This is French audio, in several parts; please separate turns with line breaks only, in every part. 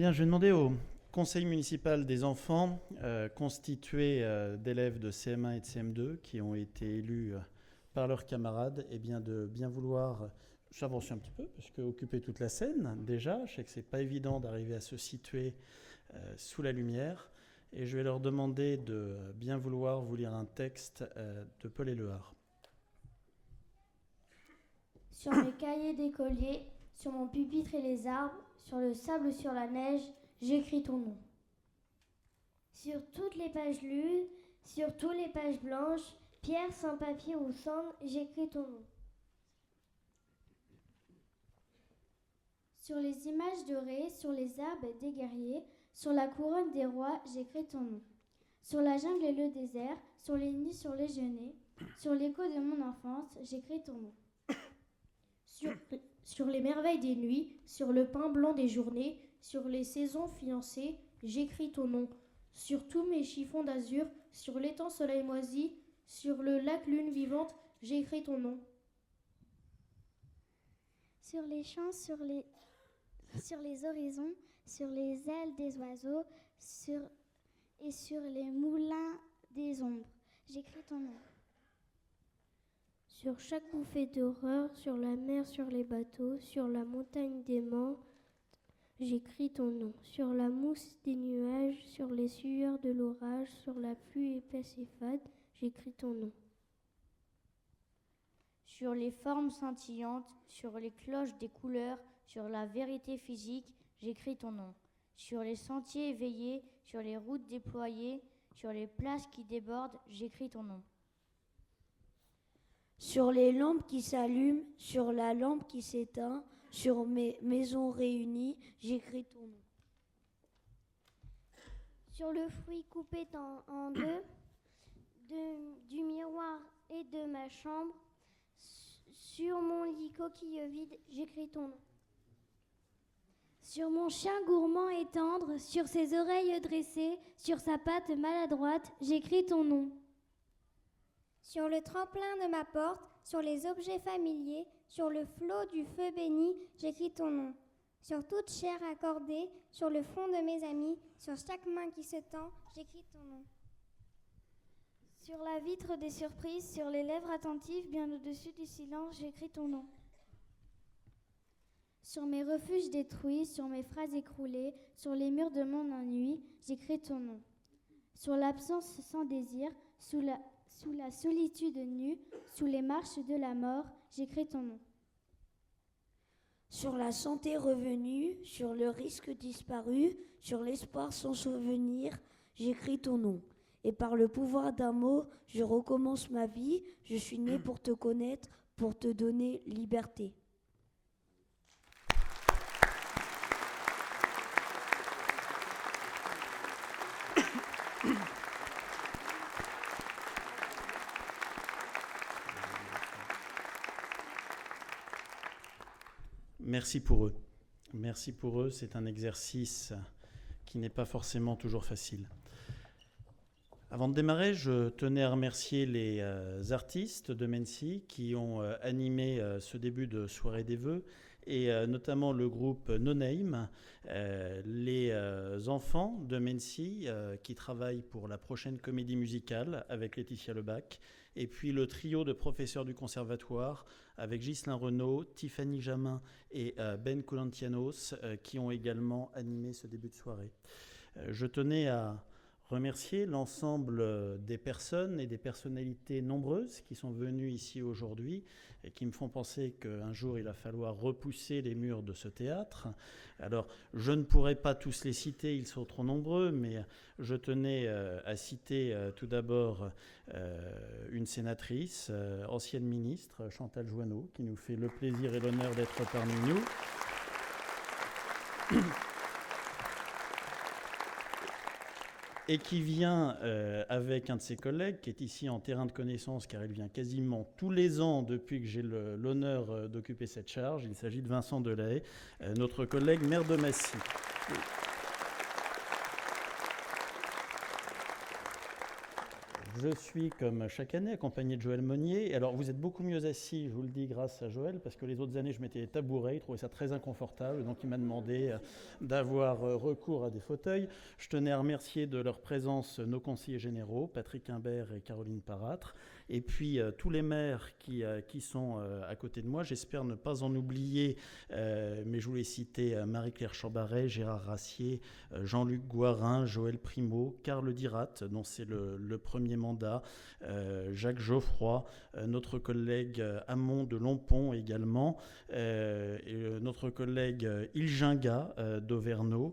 Bien, je vais demander au conseil municipal des enfants, constitué d'élèves de CM1 et de CM2 qui ont été élus par leurs camarades, eh bien de bien vouloir s'avancer un petit peu, parce que occuper toute la scène, déjà, je sais que c'est pas évident d'arriver à se situer sous la lumière, et je vais leur demander de bien vouloir vous lire un texte de Paul Éluard.
Sur mes cahiers d'écolier, sur mon pupitre et les arbres, sur le sable, sur la neige, j'écris ton nom. Sur toutes les pages lues, sur toutes les pages blanches, pierre, sans papier ou cendre, j'écris ton nom. Sur les images dorées, sur les arbres des guerriers, sur la couronne des rois, j'écris ton nom. Sur la jungle et le désert, sur les nids, sur les genêts, sur l'écho de mon enfance, j'écris ton nom. Sur les merveilles des nuits, sur le pain blanc des journées, sur les saisons fiancées, j'écris ton nom. Sur tous mes chiffons d'azur, sur l'étang soleil moisi, sur le lac lune vivante, j'écris ton nom.
Sur les champs, sur les horizons, sur les ailes des oiseaux, et sur les moulins des ombres, j'écris ton nom.
Sur chaque bouffée d'horreur, sur la mer, sur les bateaux, sur la montagne d'aimants, j'écris ton nom. Sur la mousse des nuages, sur les sueurs de l'orage, sur la pluie épaisse et fade, j'écris ton nom.
Sur les formes scintillantes, sur les cloches des couleurs, sur la vérité physique, j'écris ton nom. Sur les sentiers éveillés, sur les routes déployées, sur les places qui débordent, j'écris ton nom.
Sur les lampes qui s'allument, sur la lampe qui s'éteint, sur mes maisons réunies, j'écris ton nom.
Sur le fruit coupé en deux, du miroir et de ma chambre, sur mon lit coquille vide, j'écris ton nom.
Sur mon chien gourmand et tendre, sur ses oreilles dressées, sur sa patte maladroite, j'écris ton nom.
Sur le tremplin de ma porte, sur les objets familiers, sur le flot du feu béni, j'écris ton nom. Sur toute chair accordée, sur le front de mes amis, sur chaque main qui se tend, j'écris ton nom.
Sur la vitre des surprises, sur les lèvres attentives, bien au-dessus du silence, j'écris ton nom. Sur mes refuges détruits, sur mes phrases écroulées, sur les murs de mon ennui, j'écris ton nom. Sur l'absence sans désir, sous la solitude nue, sous les marches de la mort, j'écris ton nom.
Sur la santé revenue, sur le risque disparu, sur l'espoir sans souvenir, j'écris ton nom. Et par le pouvoir d'un mot, je recommence ma vie. Je suis né pour te connaître, pour te donner liberté.
Merci pour eux. Merci pour eux, c'est un exercice qui n'est pas forcément toujours facile. Avant de démarrer, je tenais à remercier les artistes de Mency qui ont animé ce début de soirée des vœux et notamment le groupe No Name, les enfants de Mency qui travaillent pour la prochaine comédie musicale avec Laetitia Lebac, et puis le trio de professeurs du conservatoire avec Ghislain Renaud, Tiffany Jamin et Ben Coulantianos qui ont également animé ce début de soirée. Je tenais à remercier l'ensemble des personnes et des personnalités nombreuses qui sont venues ici aujourd'hui et qui me font penser qu'un jour il va falloir repousser les murs de ce théâtre. Alors je ne pourrai pas tous les citer, ils sont trop nombreux, mais je tenais à citer tout d'abord une sénatrice, ancienne ministre, Chantal Joanneau, qui nous fait le plaisir et l'honneur d'être parmi nous. Et qui vient avec un de ses collègues, qui est ici en terrain de connaissance, car il vient quasiment tous les ans depuis que j'ai l'honneur d'occuper cette charge. Il s'agit de Vincent Delahaye, notre collègue maire de Massy. Je suis, comme chaque année, accompagné de Joël Monnier. Alors, vous êtes beaucoup mieux assis, je vous le dis, grâce à Joël, parce que les autres années, je mettais des tabourets, il trouvait ça très inconfortable, donc il m'a demandé d'avoir recours à des fauteuils. Je tenais à remercier de leur présence nos conseillers généraux, Patrick Imbert et Caroline Parâtre, et puis tous les maires qui sont à côté de moi. J'espère ne pas en oublier, mais je voulais citer Marie-Claire Chambaret, Gérard Rassier, Jean-Luc Gouarin, Joël Primo, Karl Dirat, dont c'est le premier mandat, Jacques Geoffroy, notre collègue Hamon de Lompont également, et notre collègue Ilginga d'Auvergnat,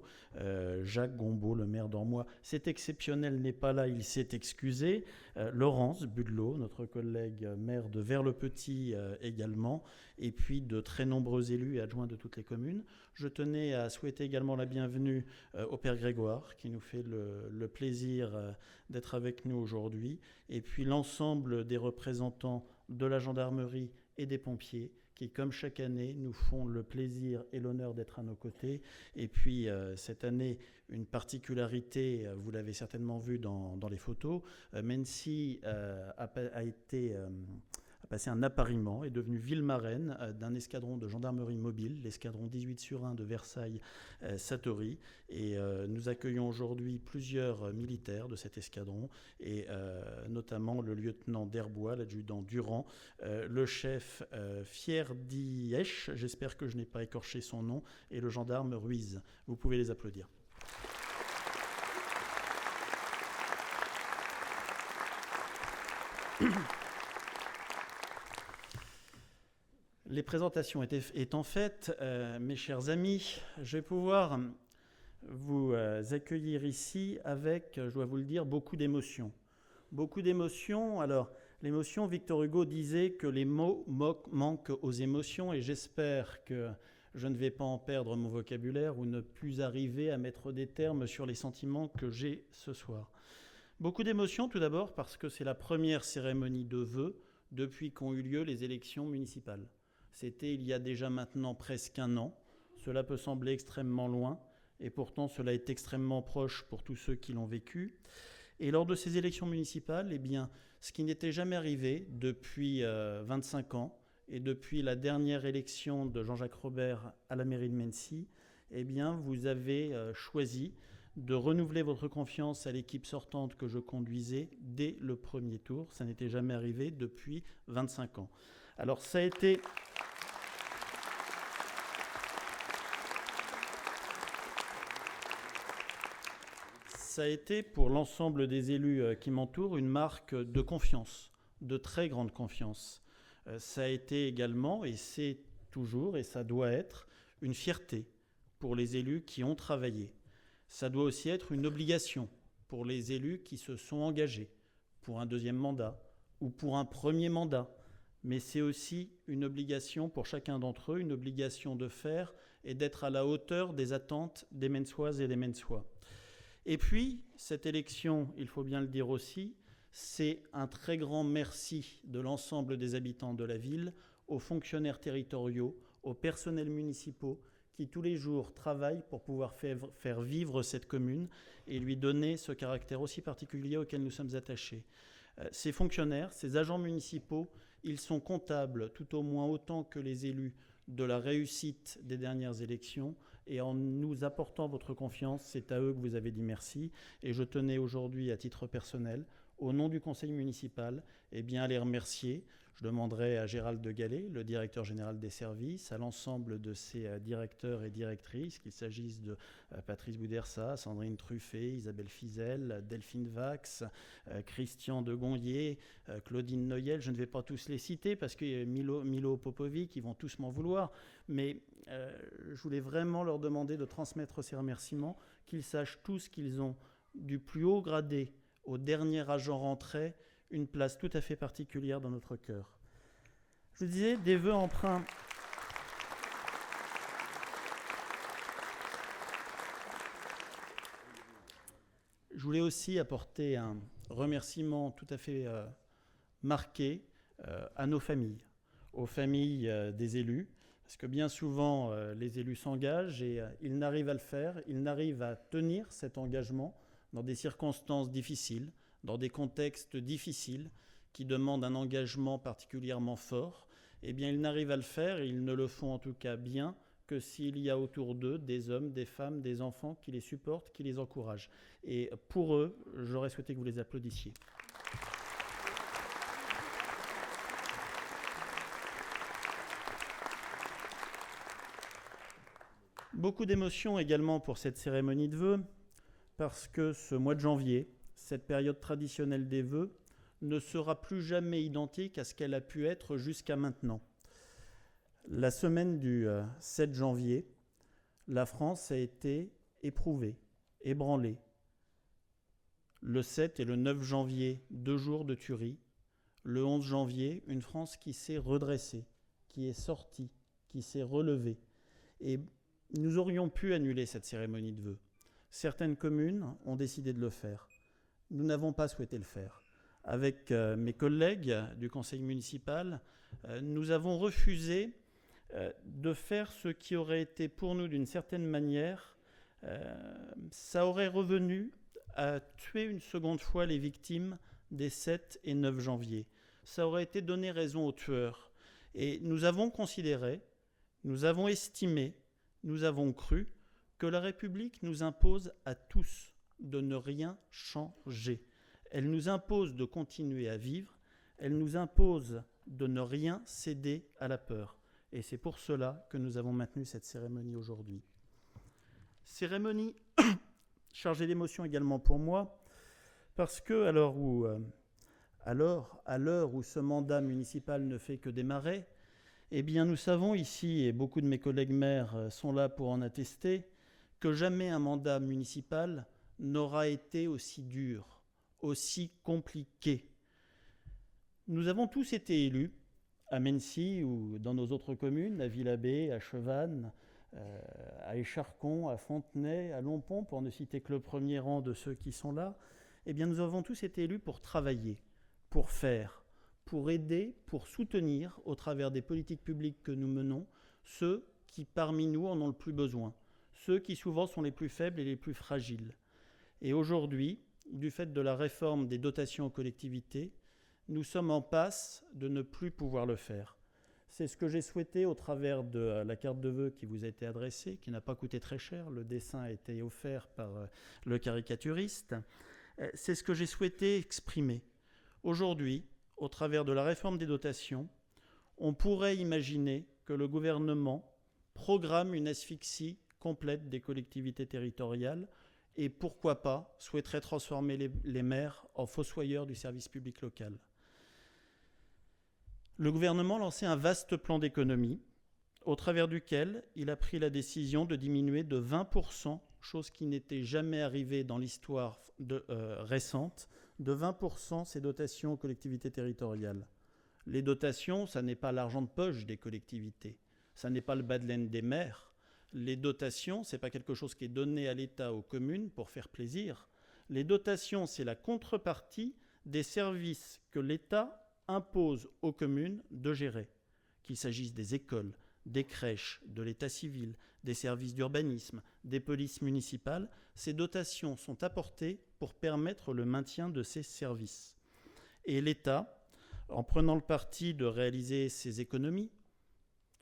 Jacques Gombaud, le maire d'Ormois. C'est exceptionnel, n'est pas là, il s'est excusé. Laurence Budelot, notre collègue maire de Vers-le-Petit également, et puis de très nombreux élus et adjoints de toutes les communes. Je tenais à souhaiter également la bienvenue au Père Grégoire, qui nous fait le plaisir d'être avec nous aujourd'hui, et puis l'ensemble des représentants de la gendarmerie et des pompiers, qui, comme chaque année, nous font le plaisir et l'honneur d'être à nos côtés. Et puis, cette année, une particularité, vous l'avez certainement vu dans les photos, Mency a passé un appariement, est devenue ville marraine d'un escadron de gendarmerie mobile, l'escadron 18/1 de Versailles-Satory. Et nous accueillons aujourd'hui plusieurs militaires de cet escadron, et notamment le lieutenant d'Herbois, l'adjudant Durand, le chef Fierdièche, j'espère que je n'ai pas écorché son nom, et le gendarme Ruiz. Vous pouvez les applaudir. Les présentations étant faites, mes chers amis, je vais pouvoir vous accueillir ici avec, je dois vous le dire, beaucoup d'émotions. Beaucoup d'émotions. Alors, l'émotion, Victor Hugo disait que les mots manquent aux émotions, et j'espère que je ne vais pas en perdre mon vocabulaire ou ne plus arriver à mettre des termes sur les sentiments que j'ai ce soir. Beaucoup d'émotions, tout d'abord, parce que c'est la première cérémonie de vœux depuis qu'ont eu lieu les élections municipales. C'était il y a déjà maintenant presque un an. Cela peut sembler extrêmement loin, et pourtant cela est extrêmement proche pour tous ceux qui l'ont vécu. Et lors de ces élections municipales, eh bien, ce qui n'était jamais arrivé depuis 25 ans, et depuis la dernière élection de Jean-Jacques Robert à la mairie de Mency, eh bien, vous avez choisi de renouveler votre confiance à l'équipe sortante que je conduisais dès le premier tour. Ça n'était jamais arrivé depuis 25 ans. Alors ça a été... Ça a été pour l'ensemble des élus qui m'entourent une marque de confiance, de très grande confiance. Ça a été également, et c'est toujours, et ça doit être, une fierté pour les élus qui ont travaillé. Ça doit aussi être une obligation pour les élus qui se sont engagés pour un deuxième mandat ou pour un premier mandat. Mais c'est aussi une obligation pour chacun d'entre eux, une obligation de faire et d'être à la hauteur des attentes des Mensoises et des Mensois. Et puis, cette élection, il faut bien le dire aussi, c'est un très grand merci de l'ensemble des habitants de la ville, aux fonctionnaires territoriaux, aux personnels municipaux qui tous les jours travaillent pour pouvoir faire vivre cette commune et lui donner ce caractère aussi particulier auquel nous sommes attachés. Ces fonctionnaires, ces agents municipaux, ils sont comptables tout au moins autant que les élus de la réussite des dernières élections, et en nous apportant votre confiance, c'est à eux que vous avez dit merci. Et je tenais aujourd'hui, à titre personnel, au nom du conseil municipal, eh bien, à les remercier. Je demanderai à Gérald de Gallet, le directeur général des services, à l'ensemble de ses directeurs et directrices, qu'il s'agisse de Patrice Boudersa, Sandrine Truffet, Isabelle Fizel, Delphine Vax, Christian de Gonlier, Claudine Noyel. Je ne vais pas tous les citer parce que Milo Popovic, ils vont tous m'en vouloir. Mais je voulais vraiment leur demander de transmettre ces remerciements, qu'ils sachent tous qu'ils ont, du plus haut gradé au dernier agent rentré, une place tout à fait particulière dans notre cœur. Je vous disais, des vœux empreints. Je voulais aussi apporter un remerciement tout à fait marqué à nos familles, aux familles des élus, parce que bien souvent, les élus s'engagent et ils n'arrivent à le faire, ils n'arrivent à tenir cet engagement dans des circonstances difficiles, dans des contextes difficiles qui demandent un engagement particulièrement fort, eh bien, ils n'arrivent à le faire, et ils ne le font en tout cas bien, que s'il y a autour d'eux des hommes, des femmes, des enfants qui les supportent, qui les encouragent. Et pour eux, j'aurais souhaité que vous les applaudissiez. Beaucoup d'émotions également pour cette cérémonie de vœux, parce que ce mois de janvier, cette période traditionnelle des vœux, ne sera plus jamais identique à ce qu'elle a pu être jusqu'à maintenant. La semaine du 7 janvier, la France a été éprouvée, ébranlée. Le 7 et le 9 janvier, 2 jours de tuerie. Le 11 janvier, une France qui s'est redressée, qui est sortie, qui s'est relevée. Et nous aurions pu annuler cette cérémonie de vœux. Certaines communes ont décidé de le faire. Nous n'avons pas souhaité le faire. Avec mes collègues du conseil municipal, nous avons refusé de faire ce qui aurait été pour nous d'une certaine manière, ça aurait revenu à tuer une seconde fois les victimes des 7 et 9 janvier. Ça aurait été donner raison aux tueurs. Et nous avons considéré, nous avons estimé, nous avons cru que la République nous impose à tous de ne rien changer. Elle nous impose de continuer à vivre, elle nous impose de ne rien céder à la peur. Et c'est pour cela que nous avons maintenu cette cérémonie aujourd'hui. Cérémonie chargée d'émotion également pour moi, parce que à l'heure où ce mandat municipal ne fait que démarrer, eh bien nous savons ici, et beaucoup de mes collègues maires sont là pour en attester, que jamais un mandat municipal n'aura été aussi dur, aussi compliqué. Nous avons tous été élus à Mennecy ou dans nos autres communes, à Villabé, à Chevannes, à Écharcon, à Fontenay, à Lompont, pour ne citer que le premier rang de ceux qui sont là. Eh bien, nous avons tous été élus pour travailler, pour faire, pour aider, pour soutenir, au travers des politiques publiques que nous menons, ceux qui parmi nous en ont le plus besoin, ceux qui souvent sont les plus faibles et les plus fragiles. Et aujourd'hui, du fait de la réforme des dotations aux collectivités, nous sommes en passe de ne plus pouvoir le faire. C'est ce que j'ai souhaité au travers de la carte de vœux qui vous a été adressée, qui n'a pas coûté très cher. Le dessin a été offert par le caricaturiste. C'est ce que j'ai souhaité exprimer. Aujourd'hui, au travers de la réforme des dotations, on pourrait imaginer que le gouvernement programme une asphyxie complète des collectivités territoriales et pourquoi pas souhaiterait transformer les maires en fossoyeurs du service public local. Le gouvernement lançait un vaste plan d'économie au travers duquel il a pris la décision de diminuer de 20%, chose qui n'était jamais arrivée dans l'histoire récente, de 20% ces dotations aux collectivités territoriales. Les dotations, ça n'est pas l'argent de poche des collectivités, ça n'est pas le bas de laine des maires. Les dotations, ce n'est pas quelque chose qui est donné à l'État, aux communes pour faire plaisir. Les dotations, c'est la contrepartie des services que l'État impose aux communes de gérer, qu'il s'agisse des écoles, des crèches, de l'état civil, des services d'urbanisme, des polices municipales. Ces dotations sont apportées pour permettre le maintien de ces services. Et l'État, en prenant le parti de réaliser ces économies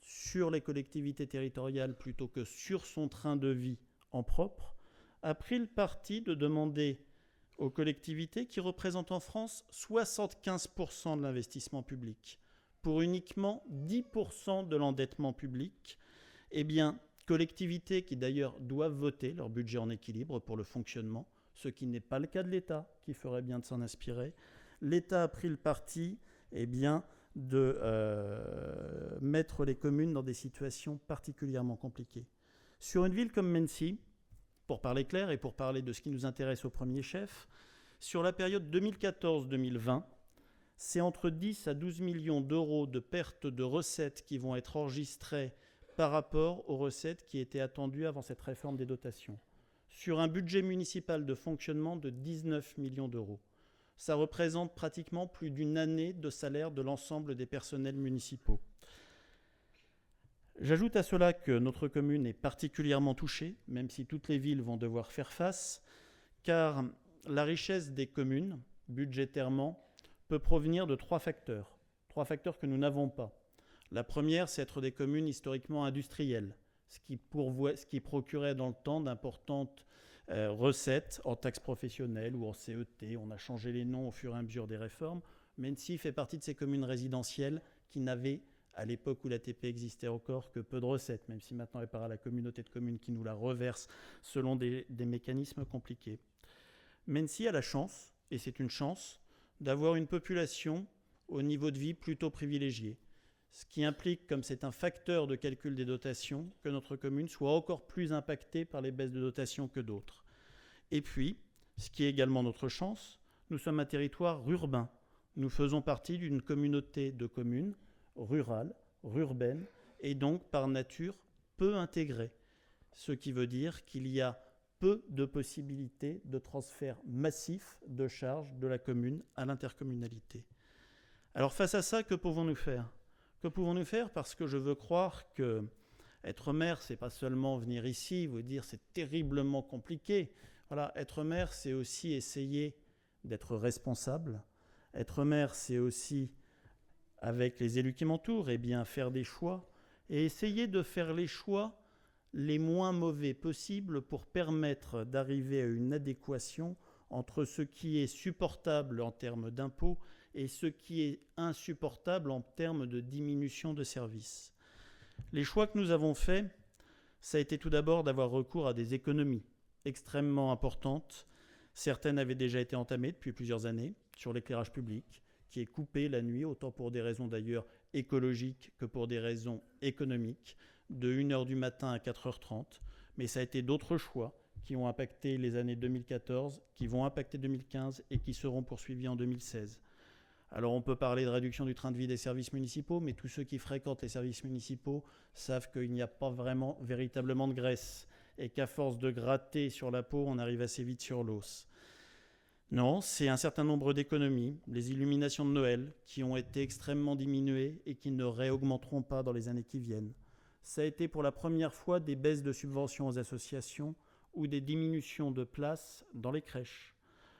sur les collectivités territoriales plutôt que sur son train de vie en propre, a pris le parti de demander aux collectivités qui représentent en France 75% de l'investissement public, pour uniquement 10% de l'endettement public, eh bien, collectivités qui d'ailleurs doivent voter leur budget en équilibre pour le fonctionnement, ce qui n'est pas le cas de l'État, qui ferait bien de s'en inspirer. L'État a pris le parti, eh bien, de mettre les communes dans des situations particulièrement compliquées. Sur une ville comme Mennecy, pour parler clair et pour parler de ce qui nous intéresse au premier chef, sur la période 2014-2020, c'est entre 10 à 12 millions d'euros de pertes de recettes qui vont être enregistrées par rapport aux recettes qui étaient attendues avant cette réforme des dotations, sur un budget municipal de fonctionnement de 19 millions d'euros. Ça représente pratiquement plus d'une année de salaire de l'ensemble des personnels municipaux. J'ajoute à cela que notre commune est particulièrement touchée, même si toutes les villes vont devoir faire face, car la richesse des communes budgétairement, peut provenir de trois facteurs que nous n'avons pas. La première, c'est être des communes historiquement industrielles, ce qui procurait dans le temps d'importantes recettes en taxes professionnelles ou en CET. On a changé les noms au fur et à mesure des réformes. Mennecy fait partie de ces communes résidentielles qui n'avaient, à l'époque où l'ATP existait encore, que peu de recettes, même si maintenant elle part à la communauté de communes qui nous la reverse selon des mécanismes compliqués. Mennecy a la chance, et c'est une chance, d'avoir une population au niveau de vie plutôt privilégié, ce qui implique, comme c'est un facteur de calcul des dotations, que notre commune soit encore plus impactée par les baisses de dotations que d'autres. Et puis, ce qui est également notre chance, nous sommes un territoire urbain. Nous faisons partie d'une communauté de communes rurales, urbaines, et donc par nature peu intégrées. Ce qui veut dire qu'il y a peu de possibilités de transfert massif de charges de la commune à l'intercommunalité. Alors face à ça, que pouvons-nous faire ? Que pouvons-nous faire ? Parce que je veux croire que être maire, c'est pas seulement venir ici, vous dire c'est terriblement compliqué. Voilà, être maire, c'est aussi essayer d'être responsable. Être maire, c'est aussi, avec les élus qui m'entourent, faire des choix et essayer de faire les choix les moins mauvais possibles pour permettre d'arriver à une adéquation entre ce qui est supportable en termes d'impôts et ce qui est insupportable en termes de diminution de services. Les choix que nous avons faits, ça a été tout d'abord d'avoir recours à des économies extrêmement importantes. Certaines avaient déjà été entamées depuis plusieurs années sur l'éclairage public, qui est coupé la nuit, autant pour des raisons d'ailleurs écologiques que pour des raisons économiques, de 1h du matin à 4h30. Mais ça a été d'autres choix qui ont impacté les années 2014, qui vont impacter 2015 et qui seront poursuivis en 2016. Alors on peut parler de réduction du train de vie des services municipaux, mais tous ceux qui fréquentent les services municipaux savent qu'il n'y a pas véritablement de graisse et qu'à force de gratter sur la peau, on arrive assez vite sur l'os. Non, c'est un certain nombre d'économies, les illuminations de Noël qui ont été extrêmement diminuées et qui ne réaugmenteront pas dans les années qui viennent. Ça a été pour la première fois des baisses de subventions aux associations ou des diminutions de places dans les crèches.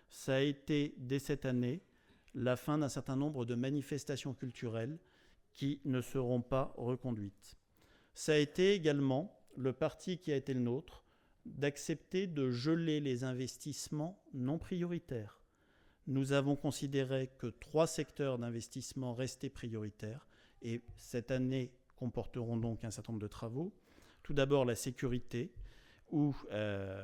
Ça a été, dès cette année, la fin d'un certain nombre de manifestations culturelles qui ne seront pas reconduites. Ça a été également le parti qui a été le nôtre d'accepter de geler les investissements non prioritaires. Nous avons considéré que 3 secteurs d'investissement restaient prioritaires et cette année comporteront donc un certain nombre de travaux. Tout d'abord la sécurité, où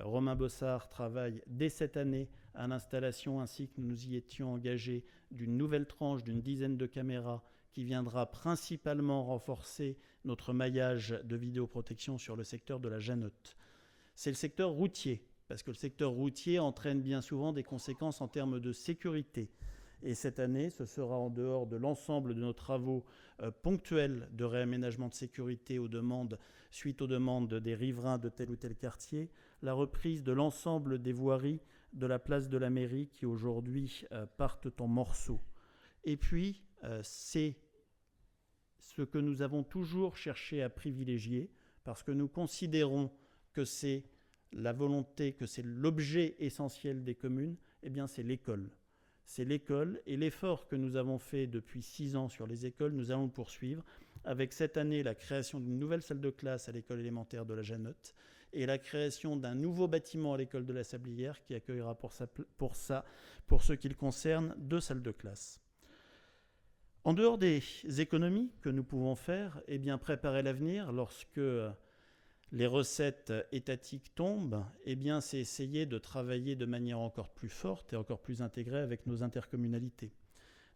Romain Bossard travaille dès cette année à l'installation, ainsi que nous nous y étions engagés, d'une nouvelle tranche d'une dizaine de caméras qui viendra principalement renforcer notre maillage de vidéoprotection sur le secteur de la Janotte. C'est le secteur routier, parce que le secteur routier entraîne bien souvent des conséquences en termes de sécurité. Et cette année, ce sera en dehors de l'ensemble de nos travaux ponctuels de réaménagement de sécurité suite aux demandes des riverains de tel ou tel quartier, la reprise de l'ensemble des voiries de la place de la mairie qui aujourd'hui partent en morceaux. Et puis, c'est ce que nous avons toujours cherché à privilégier, parce que nous considérons que c'est la volonté, que c'est l'objet essentiel des communes, eh bien c'est l'école. C'est l'école, et l'effort que nous avons fait depuis 6 ans sur les écoles, nous allons le poursuivre, avec cette année la création d'une nouvelle salle de classe à l'école élémentaire de la Janotte, et la création d'un nouveau bâtiment à l'école de la Sablière qui accueillera pour ce qui le concerne 2 salles de classe. En dehors des économies que nous pouvons faire, eh bien préparer l'avenir lorsque les recettes étatiques tombent, eh bien c'est essayer de travailler de manière encore plus forte et encore plus intégrée avec nos intercommunalités.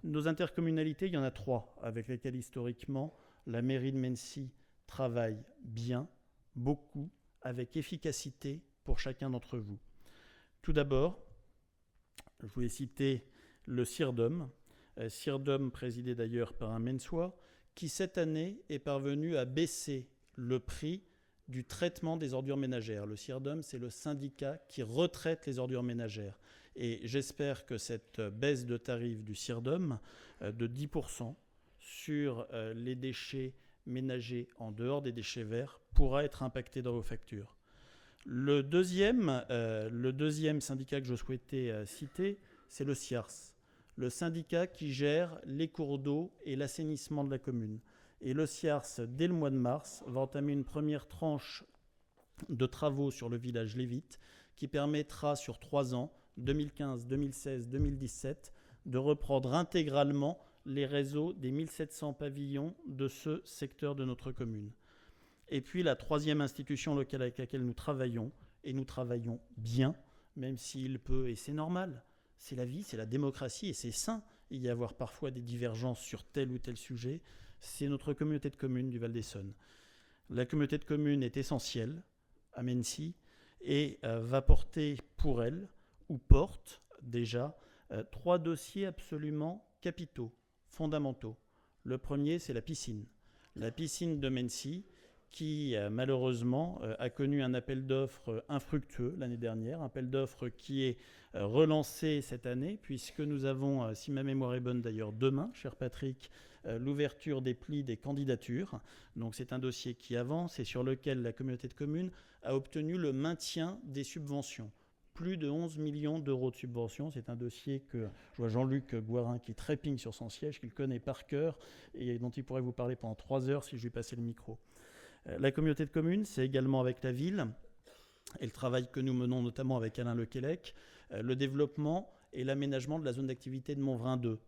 Nos intercommunalités, il y en a 3 avec lesquelles historiquement la mairie de Mennecy travaille bien, beaucoup, avec efficacité pour chacun d'entre vous. Tout d'abord, je voulais citer le CIRDOM, présidé d'ailleurs par un Mensois, qui cette année est parvenu à baisser le prix du traitement des ordures ménagères. Le CIRDOM, c'est le syndicat qui retraite les ordures ménagères. Et j'espère que cette baisse de tarif du CIRDOM de 10% sur les déchets ménagers en dehors des déchets verts pourra être impactée dans vos factures. Le deuxième syndicat que je souhaitais citer, c'est le CIARS. le syndicat qui gère les cours d'eau et l'assainissement de la commune. Et le CIARS, dès le mois de mars, va entamer une première tranche de travaux sur le village Lévite qui permettra sur 3 ans, 2015, 2016, 2017, de reprendre intégralement les réseaux des 1700 pavillons de ce secteur de notre commune. Et puis la troisième institution locale avec laquelle nous travaillons, et nous travaillons bien, même s'il peut, et c'est normal, c'est la vie, c'est la démocratie, et c'est sain, il y avoir parfois des divergences sur tel ou tel sujet, c'est notre communauté de communes du Val-d'Essonne. La communauté de communes est essentielle à Mennecy et va porter pour elle, ou porte déjà, 3 dossiers absolument capitaux, fondamentaux. Le premier, c'est la piscine. La piscine de Mennecy, qui malheureusement a connu un appel d'offres infructueux l'année dernière, un appel d'offres qui est relancé cette année, puisque nous avons, si ma mémoire est bonne d'ailleurs, demain, cher Patrick, l'ouverture des plis des candidatures. Donc c'est un dossier qui avance et sur lequel la communauté de communes a obtenu le maintien des subventions. Plus de 11 millions d'euros de subventions. C'est un dossier que je vois Jean-Luc Gouarin qui trépigne sur son siège, qu'il connaît par cœur et dont il pourrait vous parler pendant 3 heures si je lui passais le micro. La communauté de communes, c'est également avec la ville, et le travail que nous menons notamment avec Alain Lequelec, le développement et l'aménagement de la zone d'activité de Montvrin 2.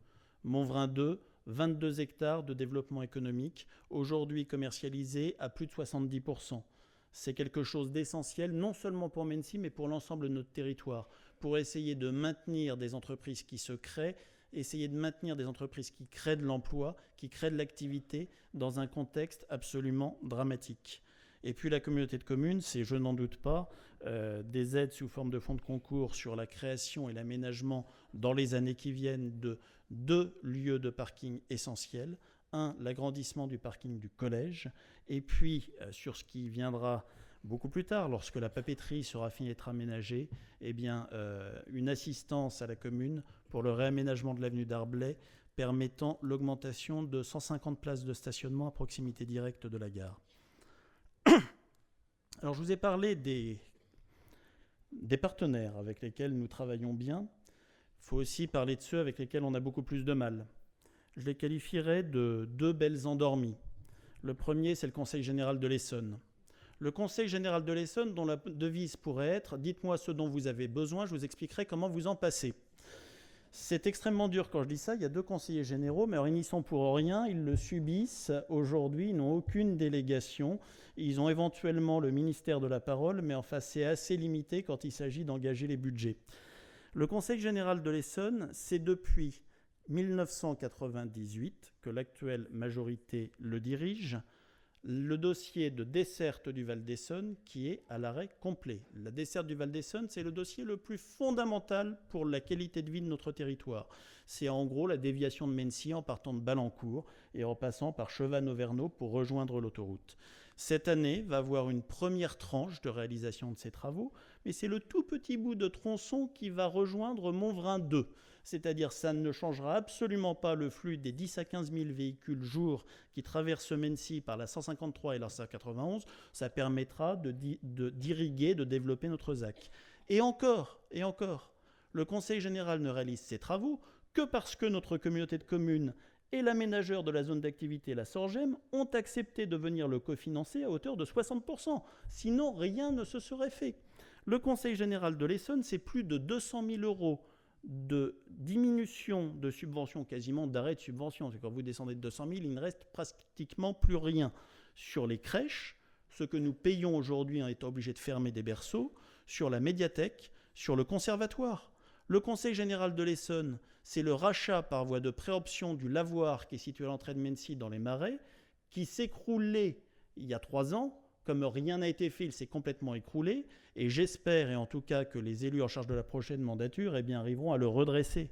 Montvrin 2, 22 hectares de développement économique, aujourd'hui commercialisés à plus de 70%. C'est quelque chose d'essentiel, non seulement pour Mennecy, mais pour l'ensemble de notre territoire, pour essayer de maintenir des entreprises qui se créent, essayer de maintenir des entreprises qui créent de l'emploi, qui créent de l'activité dans un contexte absolument dramatique. Et puis la communauté de communes, c'est, je n'en doute pas, des aides sous forme de fonds de concours sur la création et l'aménagement dans les années qui viennent de 2 lieux de parking essentiels. Un, l'agrandissement du parking du collège, et puis sur ce qui viendra beaucoup plus tard, lorsque la papeterie sera finie d'être aménagée, eh bien, une assistance à la commune pour le réaménagement de l'avenue d'Arblay, permettant l'augmentation de 150 places de stationnement à proximité directe de la gare. Alors, je vous ai parlé des partenaires avec lesquels nous travaillons bien. Il faut aussi parler de ceux avec lesquels on a beaucoup plus de mal. Je les qualifierais de 2 belles endormies. Le premier, c'est le Conseil général de l'Essonne. Le Conseil général de l'Essonne, dont la devise pourrait être « Dites-moi ce dont vous avez besoin, je vous expliquerai comment vous en passez ». C'est extrêmement dur quand je dis ça. Il y a 2 conseillers généraux, mais alors ils n'y sont pour rien. Ils le subissent. Aujourd'hui, ils n'ont aucune délégation. Ils ont éventuellement le ministère de la parole, mais enfin, c'est assez limité quand il s'agit d'engager les budgets. Le Conseil général de l'Essonne, c'est depuis 1998 que l'actuelle majorité le dirige. Le dossier de desserte du Val-d'Essonne qui est à l'arrêt complet. La desserte du Val-d'Essonne, c'est le dossier le plus fondamental pour la qualité de vie de notre territoire. C'est en gros la déviation de Mennecy en partant de Balancourt et en passant par Chevannes-Auvergnat pour rejoindre l'autoroute. Cette année va avoir une première tranche de réalisation de ces travaux, mais c'est le tout petit bout de tronçon qui va rejoindre Montvrin 2. C'est-à-dire ça ne changera absolument pas le flux des 10 à 15 000 véhicules jour qui traversent Mennecy par la 153 et la 191. Ça permettra d'irriguer, de développer notre ZAC. Et encore, le Conseil général ne réalise ces travaux que parce que notre communauté de communes et l'aménageur de la zone d'activité, la Sorgem, ont accepté de venir le cofinancer à hauteur de 60%. Sinon, rien ne se serait fait. Le Conseil général de l'Essonne, c'est plus de 200 000 euros de diminution de subventions, quasiment d'arrêt de subventions. C'est quand vous descendez de 200 000, il ne reste pratiquement plus rien. Sur les crèches, ce que nous payons aujourd'hui en étant obligés de fermer des berceaux, sur la médiathèque, sur le conservatoire. Le Conseil général de l'Essonne, c'est le rachat par voie de préemption du lavoir qui est situé à l'entrée de Mennecy dans les Marais, qui s'écroulait il y a 3 ans. Comme rien n'a été fait, il s'est complètement écroulé. Et j'espère, et en tout cas, que les élus en charge de la prochaine mandature arriveront à le redresser.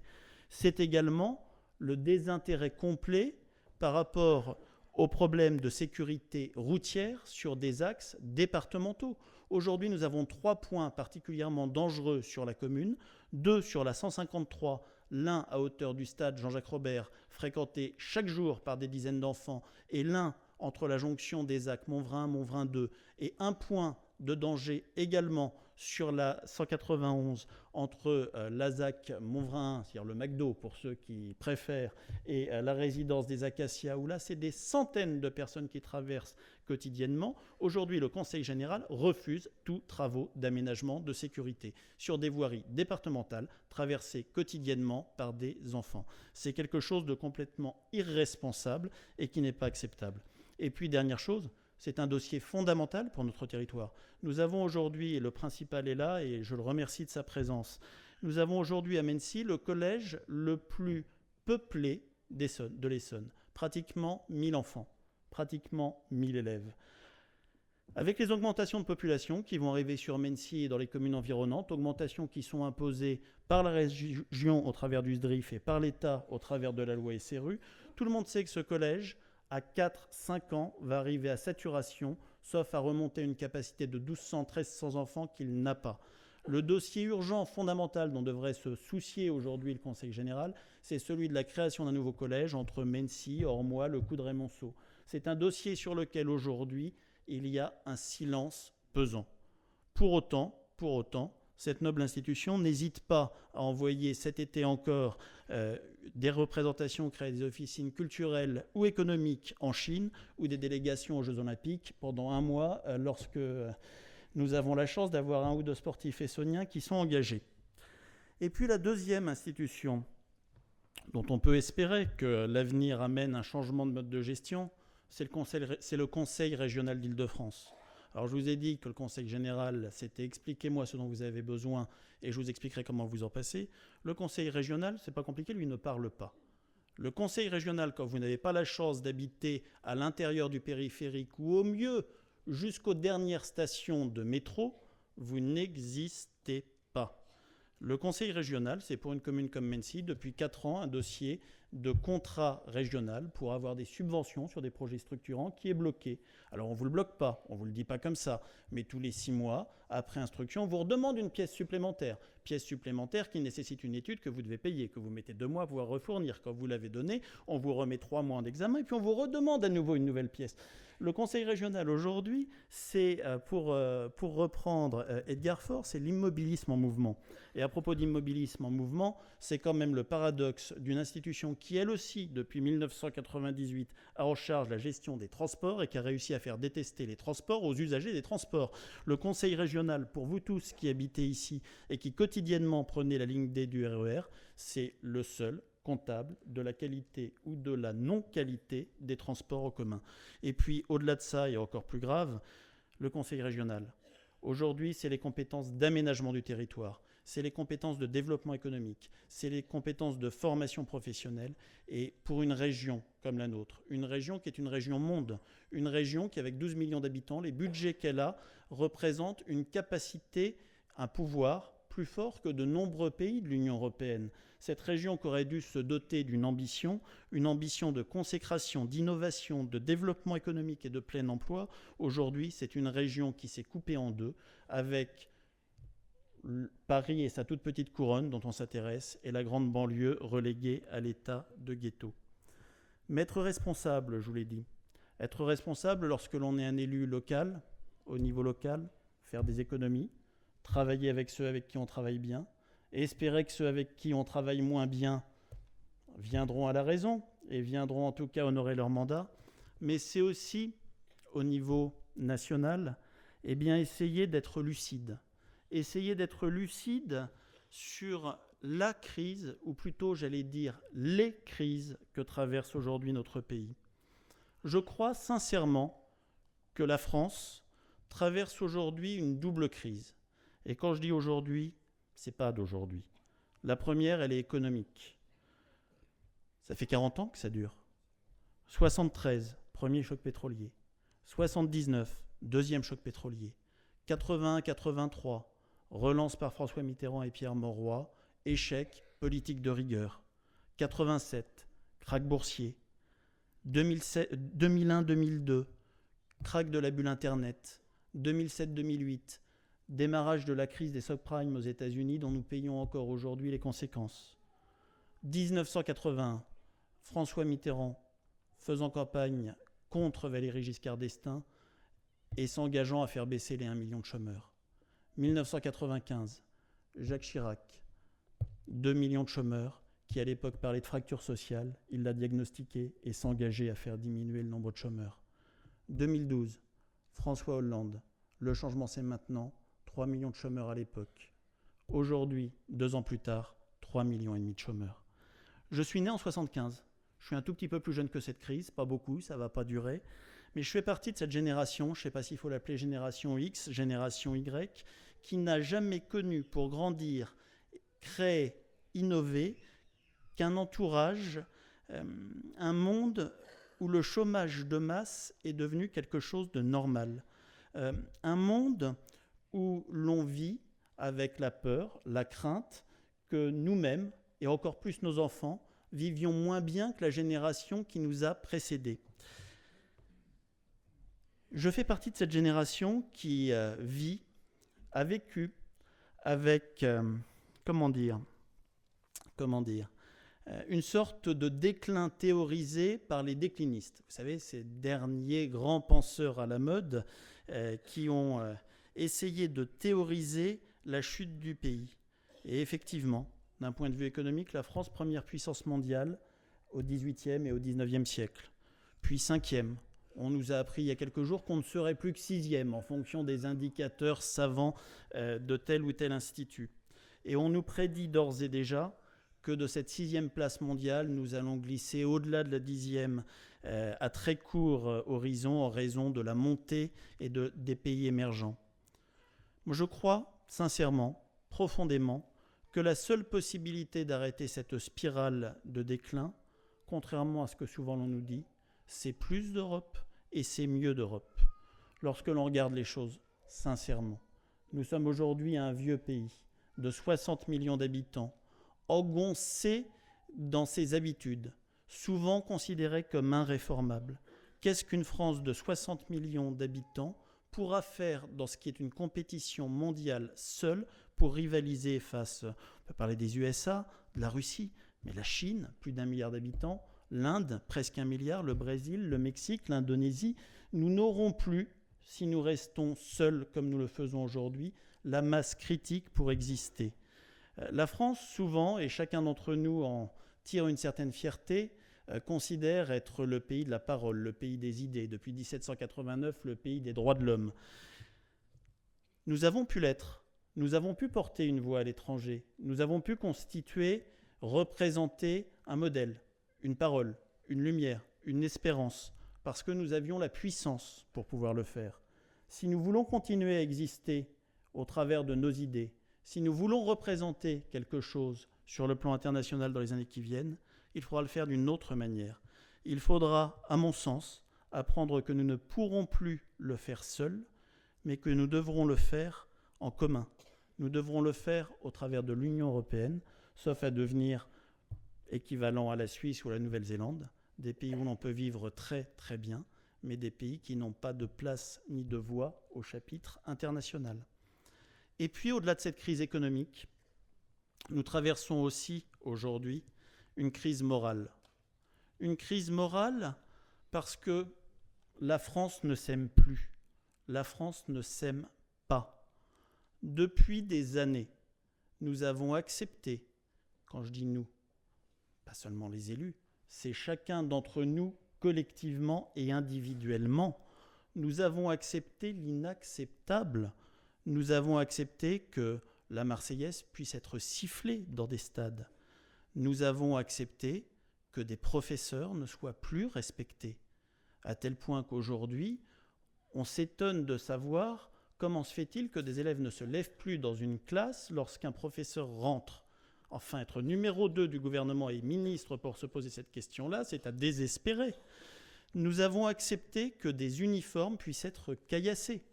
C'est également le désintérêt complet par rapport aux problèmes de sécurité routière sur des axes départementaux. Aujourd'hui, nous avons 3 points particulièrement dangereux sur la commune, 2 sur la 153, l'un à hauteur du stade Jean-Jacques Robert, fréquenté chaque jour par des dizaines d'enfants, et l'un entre la jonction des ZAC Montvrin, Montvrin 2, et un point de danger également sur la 191 entre l'Azac Montvrin, c'est-à-dire le McDo pour ceux qui préfèrent, et la résidence des Acacias, où là, c'est des centaines de personnes qui traversent quotidiennement. Aujourd'hui, le Conseil général refuse tous travaux d'aménagement de sécurité sur des voiries départementales traversées quotidiennement par des enfants. C'est quelque chose de complètement irresponsable et qui n'est pas acceptable. Et puis, dernière chose, c'est un dossier fondamental pour notre territoire. Nous avons aujourd'hui, et le principal est là, et je le remercie de sa présence, nous avons aujourd'hui à Mennecy le collège le plus peuplé de l'Essonne. Pratiquement 1000 enfants, pratiquement 1000 élèves. Avec les augmentations de population qui vont arriver sur Mennecy et dans les communes environnantes, augmentations qui sont imposées par la région au travers du SDRIF et par l'État au travers de la loi SRU, tout le monde sait que ce collège, à 4-5 ans, va arriver à saturation, sauf à remonter une capacité de 1200-1300 enfants qu'il n'a pas. Le dossier urgent, fondamental, dont devrait se soucier aujourd'hui le Conseil général, c'est celui de la création d'un nouveau collège entre Mennecy, Ormois, Le Coudray-Monceau. C'est un dossier sur lequel aujourd'hui, il y a un silence pesant. Pour autant, cette noble institution n'hésite pas à envoyer cet été encore des représentations, créer des officines culturelles ou économiques en Chine ou des délégations aux Jeux Olympiques pendant un mois lorsque nous avons la chance d'avoir un ou deux sportifs essonniens qui sont engagés. Et puis la deuxième institution dont on peut espérer que l'avenir amène un changement de mode de gestion, c'est le Conseil régional d'Île-de-France. Alors je vous ai dit que le Conseil général, c'était expliquez-moi ce dont vous avez besoin et je vous expliquerai comment vous en passez. Le Conseil régional, c'est pas compliqué, lui ne parle pas. Le Conseil régional, quand vous n'avez pas la chance d'habiter à l'intérieur du périphérique ou au mieux jusqu'aux dernières stations de métro, vous n'existez pas. Le Conseil régional, c'est pour une commune comme Mennecy, depuis 4 ans, un dossier de contrat régional pour avoir des subventions sur des projets structurants qui est bloqué. Alors on ne vous le bloque pas, on ne vous le dit pas comme ça, mais tous les 6 mois, après instruction, on vous redemande une pièce supplémentaire qui nécessite une étude que vous devez payer, que vous mettez 2 mois à pouvoir refournir. Quand vous l'avez donnée, on vous remet 3 mois d'examen et puis on vous redemande à nouveau une nouvelle pièce. Le Conseil régional aujourd'hui, c'est, pour reprendre Edgar Faure, c'est l'immobilisme en mouvement. Et à propos d'immobilisme en mouvement, c'est quand même le paradoxe d'une institution qui, elle aussi, depuis 1998, a en charge la gestion des transports et qui a réussi à faire détester les transports aux usagers des transports. Le Conseil régional, pour vous tous qui habitez ici et qui quotidiennement prenez la ligne D du RER, c'est le seul comptable de la qualité ou de la non-qualité des transports en commun. Et puis, au-delà de ça, et encore plus grave, le Conseil régional. Aujourd'hui, c'est les compétences d'aménagement du territoire, c'est les compétences de développement économique, c'est les compétences de formation professionnelle. Et pour une région comme la nôtre, une région qui est une région monde, une région qui, avec 12 millions d'habitants, les budgets qu'elle a représentent une capacité, un pouvoir plus fort que de nombreux pays de l'Union européenne. Cette région qui aurait dû se doter d'une ambition de consécration, d'innovation, de développement économique et de plein emploi, aujourd'hui, c'est une région qui s'est coupée en deux, avec Paris et sa toute petite couronne dont on s'intéresse, et la grande banlieue reléguée à l'état de ghetto. Mais être responsable, je vous l'ai dit, être responsable lorsque l'on est un élu local, au niveau local, faire des économies, travailler avec ceux avec qui on travaille bien, et espérer que ceux avec qui on travaille moins bien viendront à la raison, et viendront en tout cas honorer leur mandat. Mais c'est aussi, au niveau national, essayer d'être lucide. Essayer d'être lucide sur la crise, ou plutôt, j'allais dire, les crises que traverse aujourd'hui notre pays. Je crois sincèrement que la France traverse aujourd'hui une double crise. Et quand je dis aujourd'hui, c'est pas d'aujourd'hui. La première, elle est économique. Ça fait 40 ans que ça dure. 73, premier choc pétrolier. 79, deuxième choc pétrolier. 81-83, relance par François Mitterrand et Pierre Mauroy, échec, politique de rigueur. 87, krach boursier. 2001-2002, krach de la bulle Internet. 2007-2008, démarrage de la crise des subprimes aux États-Unis dont nous payons encore aujourd'hui les conséquences. 1981, François Mitterrand faisant campagne contre Valéry Giscard d'Estaing et s'engageant à faire baisser les 1 million de chômeurs. 1995, Jacques Chirac, 2 millions de chômeurs, qui à l'époque parlait de fracture sociale, il l'a diagnostiqué et s'engageait à faire diminuer le nombre de chômeurs. 2012, François Hollande, le changement c'est maintenant, 3 millions de chômeurs à l'époque. Aujourd'hui, 2 ans plus tard, 3,5 millions de chômeurs. Je suis né en 75. Je suis un tout petit peu plus jeune que cette crise, pas beaucoup, ça ne va pas durer. Mais je fais partie de cette génération, je ne sais pas s'il faut l'appeler génération X, génération Y, qui n'a jamais connu pour grandir, créer, innover, qu'un entourage, un monde où le chômage de masse est devenu quelque chose de normal. Un monde où l'on vit avec la peur, la crainte que nous-mêmes, et encore plus nos enfants, vivions moins bien que la génération qui nous a précédés. Je fais partie de cette génération qui a vécu avec, une sorte de déclin théorisé par les déclinistes. Vous savez, ces derniers grands penseurs à la mode qui ont essayé de théoriser la chute du pays. Et effectivement, d'un point de vue économique, la France, première puissance mondiale au XVIIIe et au XIXe siècle, puis 5e. On nous a appris il y a quelques jours qu'on ne serait plus que 6e en fonction des indicateurs savants de tel ou tel institut. Et on nous prédit d'ores et déjà que de cette 6e place mondiale, nous allons glisser au-delà de la 10e à très court horizon en raison de la montée et des pays émergents. Je crois sincèrement, profondément, que la seule possibilité d'arrêter cette spirale de déclin, contrairement à ce que souvent l'on nous dit, c'est plus d'Europe et c'est mieux d'Europe. Lorsque l'on regarde les choses sincèrement, nous sommes aujourd'hui un vieux pays de 60 millions d'habitants, engoncé dans ses habitudes, souvent considéré comme irréformable. Qu'est-ce qu'une France de 60 millions d'habitants pourra faire dans ce qui est une compétition mondiale seule pour rivaliser face, on peut parler des USA, de la Russie, mais la Chine, plus d'1 milliard d'habitants, l'Inde, presque 1 milliard, le Brésil, le Mexique, l'Indonésie. Nous n'aurons plus, si nous restons seuls comme nous le faisons aujourd'hui, la masse critique pour exister. La France, souvent, et chacun d'entre nous en tire une certaine fierté, considère être le pays de la parole, le pays des idées, depuis 1789, le pays des droits de l'homme. Nous avons pu l'être, nous avons pu porter une voix à l'étranger, nous avons pu constituer, représenter un modèle, une parole, une lumière, une espérance, parce que nous avions la puissance pour pouvoir le faire. Si nous voulons continuer à exister au travers de nos idées, si nous voulons représenter quelque chose sur le plan international dans les années qui viennent, il faudra le faire d'une autre manière. Il faudra, à mon sens, apprendre que nous ne pourrons plus le faire seuls, mais que nous devrons le faire en commun. Nous devrons le faire au travers de l'Union européenne, sauf à devenir équivalent à la Suisse ou à la Nouvelle-Zélande, des pays où l'on peut vivre très très bien, mais des pays qui n'ont pas de place ni de voix au chapitre international. Et puis, au-delà de cette crise économique, nous traversons aussi aujourd'hui une crise morale. Une crise morale parce que la France ne s'aime plus. La France ne s'aime pas. Depuis des années, nous avons accepté, quand je dis nous, pas seulement les élus, c'est chacun d'entre nous, collectivement et individuellement, nous avons accepté l'inacceptable. Nous avons accepté que la Marseillaise puisse être sifflée dans des stades. Nous avons accepté que des professeurs ne soient plus respectés, à tel point qu'aujourd'hui, on s'étonne de savoir comment se fait-il que des élèves ne se lèvent plus dans une classe lorsqu'un professeur rentre. Enfin, être numéro 2 du gouvernement et ministre pour se poser cette question-là, c'est à désespérer. Nous avons accepté que des uniformes puissent être caillassés,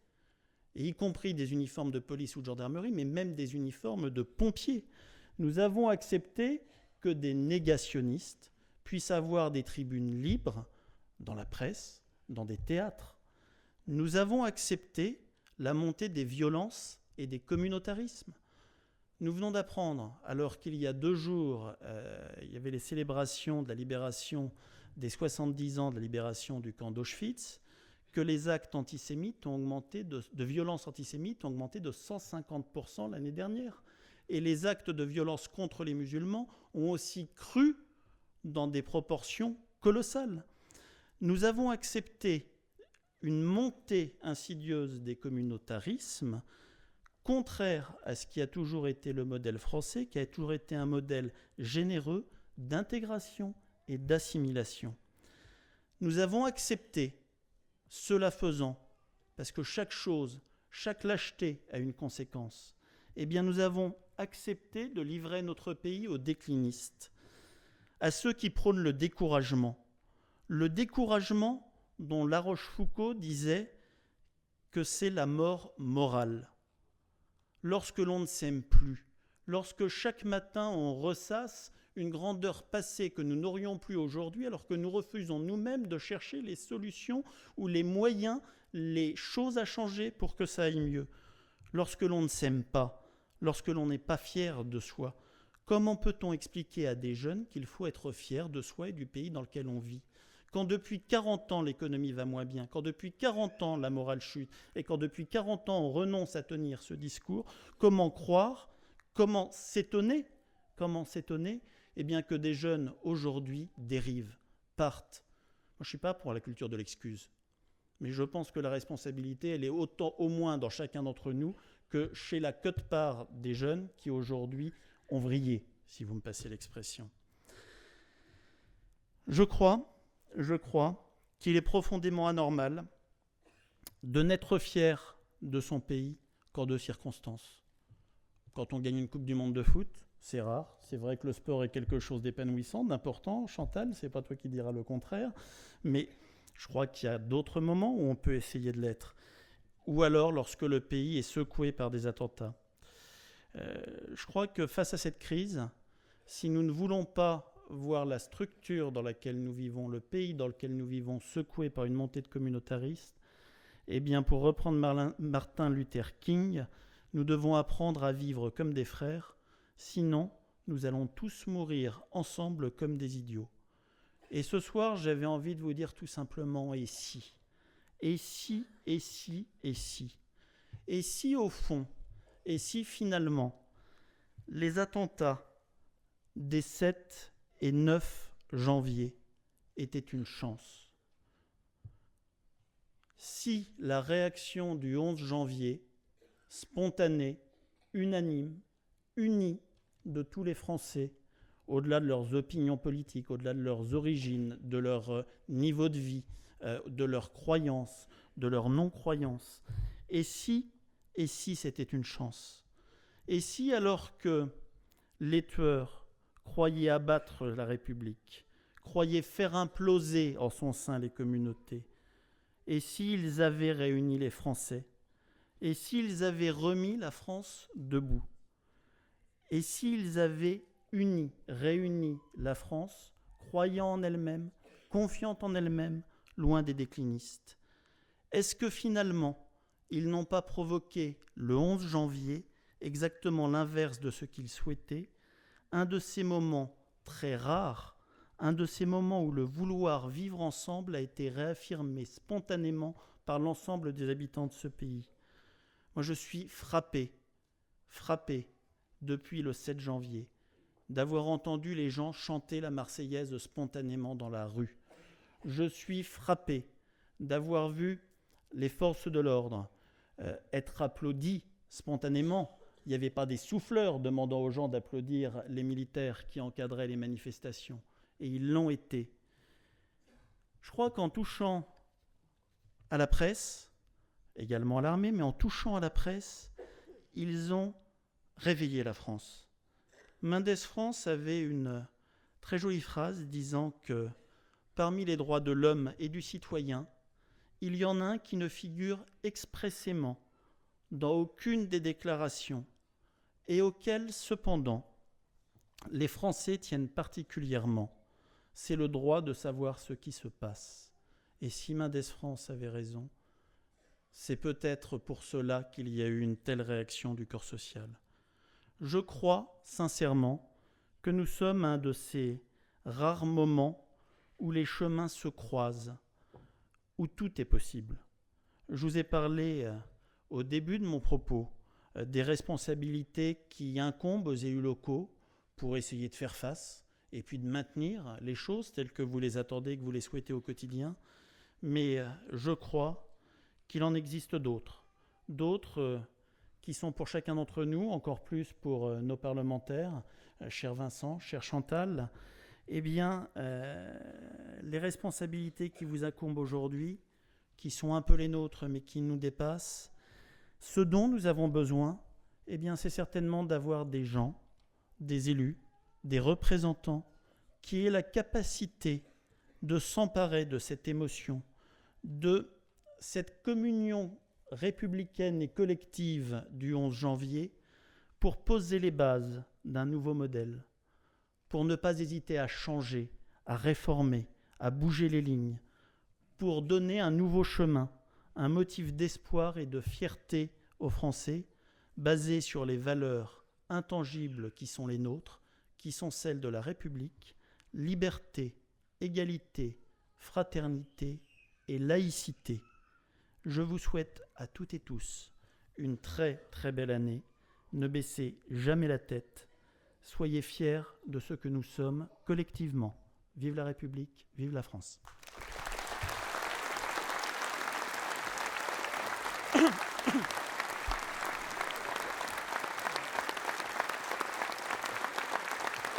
et y compris des uniformes de police ou de gendarmerie, mais même des uniformes de pompiers. Nous avons accepté que des négationnistes puissent avoir des tribunes libres dans la presse, dans des théâtres. Nous avons accepté la montée des violences et des communautarismes. Nous venons d'apprendre, alors qu'il y a 2 jours, il y avait les célébrations de la libération des 70 ans de la libération du camp d'Auschwitz, que les actes antisémites ont augmenté de violences antisémites ont augmenté de 150% l'année dernière. Et les actes de violence contre les musulmans ont aussi cru dans des proportions colossales. Nous avons accepté une montée insidieuse des communautarismes, contraire à ce qui a toujours été le modèle français, qui a toujours été un modèle généreux d'intégration et d'assimilation. Nous avons accepté, cela faisant, parce que chaque chose, chaque lâcheté a une conséquence, eh bien nous avons accepté de livrer notre pays aux déclinistes, à ceux qui prônent le découragement dont La Rochefoucauld disait que c'est la mort morale. Lorsque l'on ne s'aime plus, lorsque chaque matin on ressasse une grandeur passée que nous n'aurions plus aujourd'hui, alors que nous refusons nous-mêmes de chercher les solutions ou les moyens, les choses à changer pour que ça aille mieux. Lorsque l'on ne s'aime pas, lorsque l'on n'est pas fier de soi, comment peut-on expliquer à des jeunes qu'il faut être fier de soi et du pays dans lequel on vit ? Quand depuis 40 ans l'économie va moins bien, quand depuis 40 ans la morale chute, et quand depuis 40 ans on renonce à tenir ce discours, comment croire, comment s'étonner eh bien, que des jeunes aujourd'hui dérivent, partent. Moi, je ne suis pas pour la culture de l'excuse, mais je pense que la responsabilité, elle est autant au moins dans chacun d'entre nous que chez la quote-part des jeunes qui aujourd'hui ont vrillé, si vous me passez l'expression. Je crois qu'il est profondément anormal de n'être fier de son pays qu'en deux circonstances. Quand on gagne une Coupe du Monde de foot, c'est rare. C'est vrai que le sport est quelque chose d'épanouissant, d'important. Chantal, c'est pas toi qui diras le contraire. Mais je crois qu'il y a d'autres moments où on peut essayer de l'être. Ou alors lorsque le pays est secoué par des attentats. Je crois que face à cette crise, si nous ne voulons pas voir la structure dans laquelle nous vivons, le pays dans lequel nous vivons, secoué par une montée de communautaristes, eh bien, pour reprendre Martin Luther King, nous devons apprendre à vivre comme des frères, sinon nous allons tous mourir ensemble comme des idiots. Et ce soir, j'avais envie de vous dire tout simplement « et si ?» Et si, et si, et si. Et si au fond, et si finalement, les attentats des 7 et 9 janvier étaient une chance. Si la réaction du 11 janvier, spontanée, unanime, unie de tous les Français, au-delà de leurs opinions politiques, au-delà de leurs origines, de leur niveau de vie, de leurs croyances, de leurs non-croyances, et si c'était une chance? Et si, alors que les tueurs croyaient abattre la République, croyaient faire imploser en son sein les communautés, et s'ils avaient réuni les Français, et s'ils avaient remis la France debout, et s'ils avaient réuni la France, croyant en elle-même, confiant en elle-même, loin des déclinistes, est-ce que finalement, ils n'ont pas provoqué le 11 janvier exactement l'inverse de ce qu'ils souhaitaient, un de ces moments très rares, un de ces moments où le vouloir vivre ensemble a été réaffirmé spontanément par l'ensemble des habitants de ce pays. Moi, je suis frappé depuis le 7 janvier, d'avoir entendu les gens chanter la Marseillaise spontanément dans la rue. Je suis frappé d'avoir vu les forces de l'ordre être applaudis spontanément. Il n'y avait pas des souffleurs demandant aux gens d'applaudir les militaires qui encadraient les manifestations. Et ils l'ont été. Je crois qu'en touchant à la presse, également à l'armée, mais en touchant à la presse, ils ont réveillé la France. Mendes France avait une très jolie phrase disant que parmi les droits de l'homme et du citoyen, il y en a un qui ne figure expressément dans aucune des déclarations et auquel, cependant, les Français tiennent particulièrement. C'est le droit de savoir ce qui se passe. Et si Mendes France avait raison, c'est peut-être pour cela qu'il y a eu une telle réaction du corps social. Je crois sincèrement que nous sommes à un de ces rares moments où les chemins se croisent, où tout est possible. Je vous ai parlé au début de mon propos des responsabilités qui incombent aux élus locaux pour essayer de faire face et puis de maintenir les choses telles que vous les attendez, que vous les souhaitez au quotidien. Mais je crois qu'il en existe d'autres. D'autres qui sont pour chacun d'entre nous, encore plus pour nos parlementaires, cher Vincent, cher Chantal, eh bien, les responsabilités qui vous incombent aujourd'hui, qui sont un peu les nôtres, mais qui nous dépassent, ce dont nous avons besoin, eh bien, c'est certainement d'avoir des gens, des élus, des représentants, qui aient la capacité de s'emparer de cette émotion, de cette communion républicaine et collective du 11 janvier, pour poser les bases d'un nouveau modèle, pour ne pas hésiter à changer, à réformer, à bouger les lignes, pour donner un nouveau chemin, un motif d'espoir et de fierté aux Français, basé sur les valeurs intangibles qui sont les nôtres, qui sont celles de la République, liberté, égalité, fraternité et laïcité. Je vous souhaite à toutes et tous une très très belle année. Ne baissez jamais la tête. Soyez fiers de ce que nous sommes collectivement. Vive la République, vive la France.